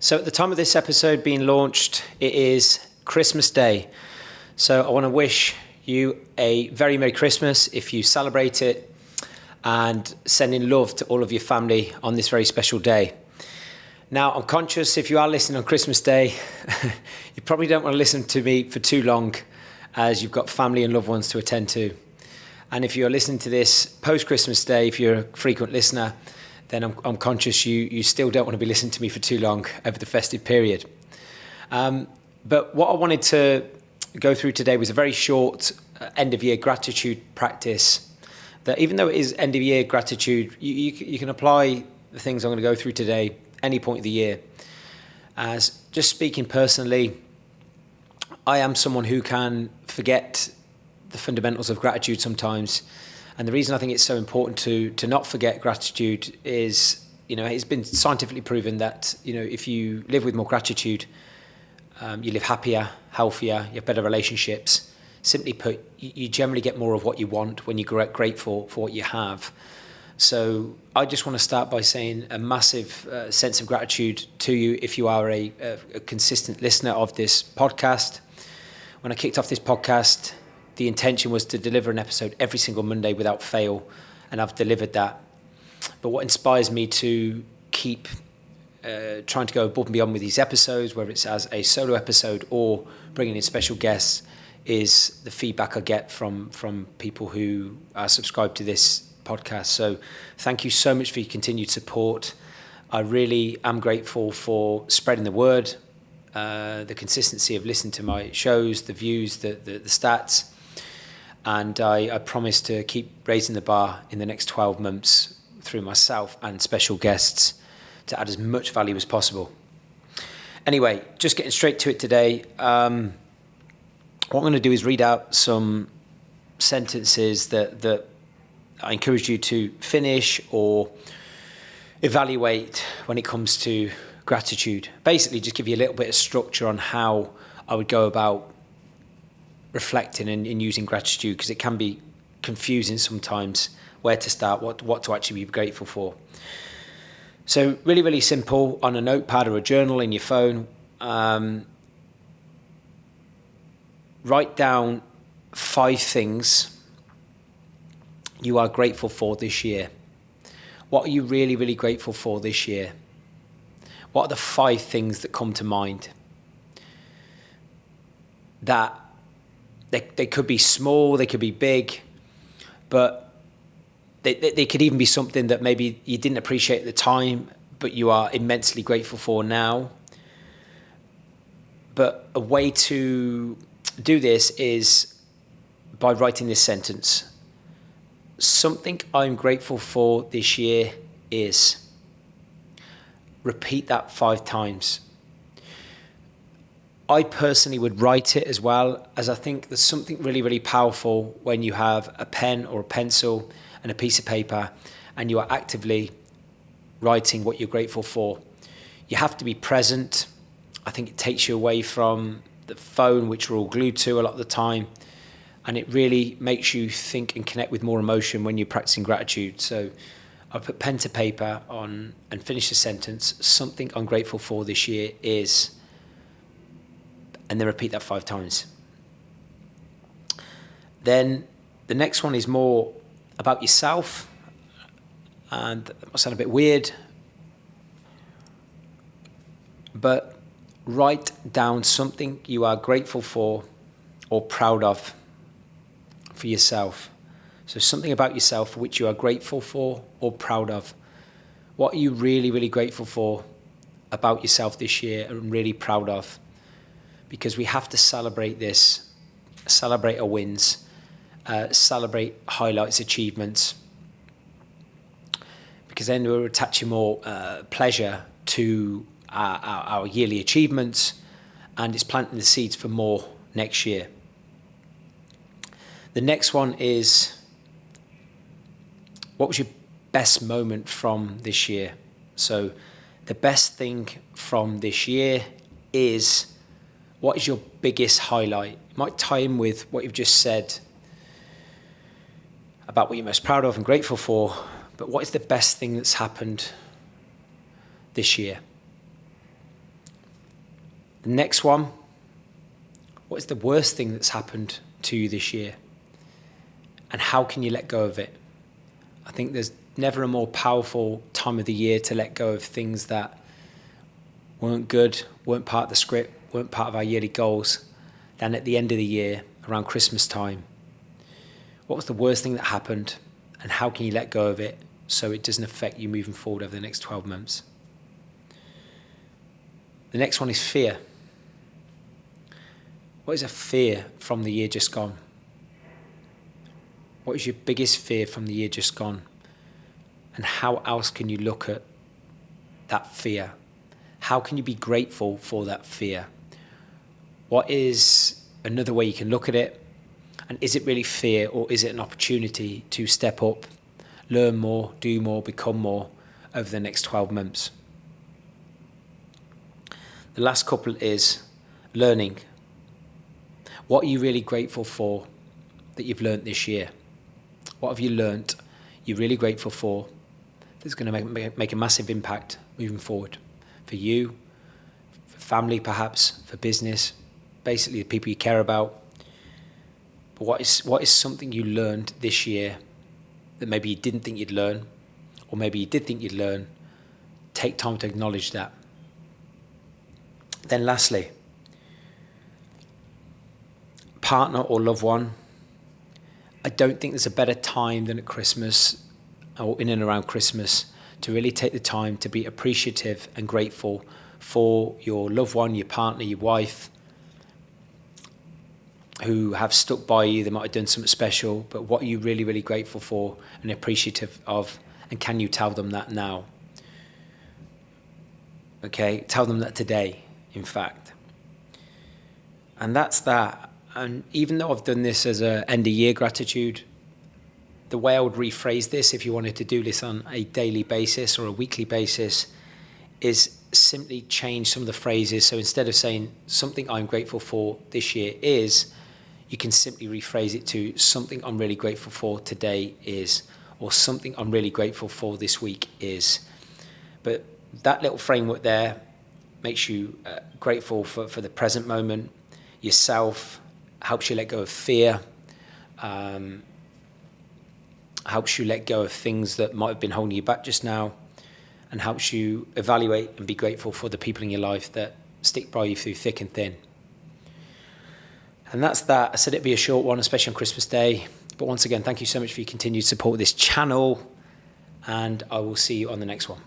So at the time of this episode being launched, it is Christmas Day. So I want to wish you a very Merry Christmas if you celebrate it, and sending love to all of your family on this very special day. Now, I'm conscious if you are listening on Christmas Day, you probably don't want to listen to me for too long, as you've got family and loved ones to attend to. And if you're listening to this post-Christmas Day, if you're a frequent listener, then I'm conscious you still don't want to be listening to me for too long over the festive period. But what I wanted to go through today was a very short end-of-year gratitude practice, that even though it is end-of-year gratitude, you can apply the things I'm going to go through today any point of the year. As just speaking personally, I am someone who can forget the fundamentals of gratitude sometimes. And the reason I think it's so important to not forget gratitude is, it's been scientifically proven that, if you live with more gratitude, you live happier, healthier, you have better relationships. Simply put, you generally get more of what you want when you're grateful for what you have. So I just want to start by saying a massive sense of gratitude to you if you are a consistent listener of this podcast. When I kicked off this podcast, the intention was to deliver an episode every single Monday without fail, and I've delivered that. But what inspires me to keep trying to go above and beyond with these episodes, whether it's as a solo episode or bringing in special guests, is the feedback I get from people who are subscribed to this podcast. So thank you so much for your continued support. I really am grateful for spreading the word, the consistency of listening to my shows, the views, the stats. And I promise to keep raising the bar in the next 12 months through myself and special guests to add as much value as possible. Anyway, just getting straight to it today. What I'm going to do is read out some sentences that I encourage you to finish or evaluate when it comes to gratitude. Basically, just give you a little bit of structure on how I would go about reflecting and using gratitude, because it can be confusing sometimes where to start, what to actually be grateful for. So really, really simple. On a notepad or a journal in your phone, write down 5 things you are grateful for this year. What are you really, really grateful for this year? What are the 5 things that come to mind? That they could be small, they could be big, but they could even be something that maybe you didn't appreciate at the time, but you are immensely grateful for now. But a way to do this is by writing this sentence. Something I'm grateful for this year is. Repeat that 5 times. I personally would write it as well, as I think there's something really, really powerful when you have a pen or a pencil and a piece of paper and you are actively writing what you're grateful for. You have to be present. I think it takes you away from the phone, which we're all glued to a lot of the time, and it really makes you think and connect with more emotion when you're practicing gratitude. So I put pen to paper on and finish the sentence. Something I'm grateful for this year is, and then repeat that 5 times. Then the next one is more about yourself, and that might sound a bit weird, but write down something you are grateful for or proud of for yourself. So something about yourself for which you are grateful for or proud of. What are you really, really grateful for about yourself this year and really proud of? Because we have to celebrate this, celebrate our wins, celebrate highlights, achievements, because then we're attaching more pleasure to our yearly achievements, and it's planting the seeds for more next year. The next one is, what was your best moment from this year? So the best thing from this year is, what is your biggest highlight? It might tie in with what you've just said about what you're most proud of and grateful for, but what is the best thing that's happened this year? The next one, what is the worst thing that's happened to you this year? And how can you let go of it? I think there's never a more powerful time of the year to let go of things that weren't good, weren't part of the script, weren't part of our yearly goals, than at the end of the year, around Christmas time. What was the worst thing that happened, and how can you let go of it so it doesn't affect you moving forward over the next 12 months? The next one is fear. What is a fear from the year just gone? What is your biggest fear from the year just gone? And how else can you look at that fear? How can you be grateful for that fear? What is another way you can look at it? And is it really fear, or is it an opportunity to step up, learn more, do more, become more over the next 12 months? The last couple is learning. What are you really grateful for that you've learnt this year? What have you learnt you're really grateful for that's going to make a massive impact moving forward for you, for family perhaps, for business, basically the people you care about? But what is something you learned this year that maybe you didn't think you'd learn, or maybe you did think you'd learn? Take time to acknowledge that. Then lastly, partner or loved one. I don't think there's a better time than at Christmas, or in and around Christmas, to really take the time to be appreciative and grateful for your loved one, your partner, your wife, who have stuck by you. They might have done something special, but what are you really, really grateful for and appreciative of? And can you tell them that now? Okay, tell them that today, in fact. And that's that. And even though I've done this as an end-of-year gratitude, the way I would rephrase this, if you wanted to do this on a daily basis or a weekly basis, is simply change some of the phrases. So instead of saying something I'm grateful for this year is, you can simply rephrase it to something I'm really grateful for today is, or something I'm really grateful for this week is. But that little framework there makes you grateful for the present moment, yourself, helps you let go of fear, helps you let go of things that might have been holding you back just now, and helps you evaluate and be grateful for the people in your life that stick by you through thick and thin. And that's that. I said it'd be a short one, especially on Christmas Day. But once again, thank you so much for your continued support of this channel, and I will see you on the next one.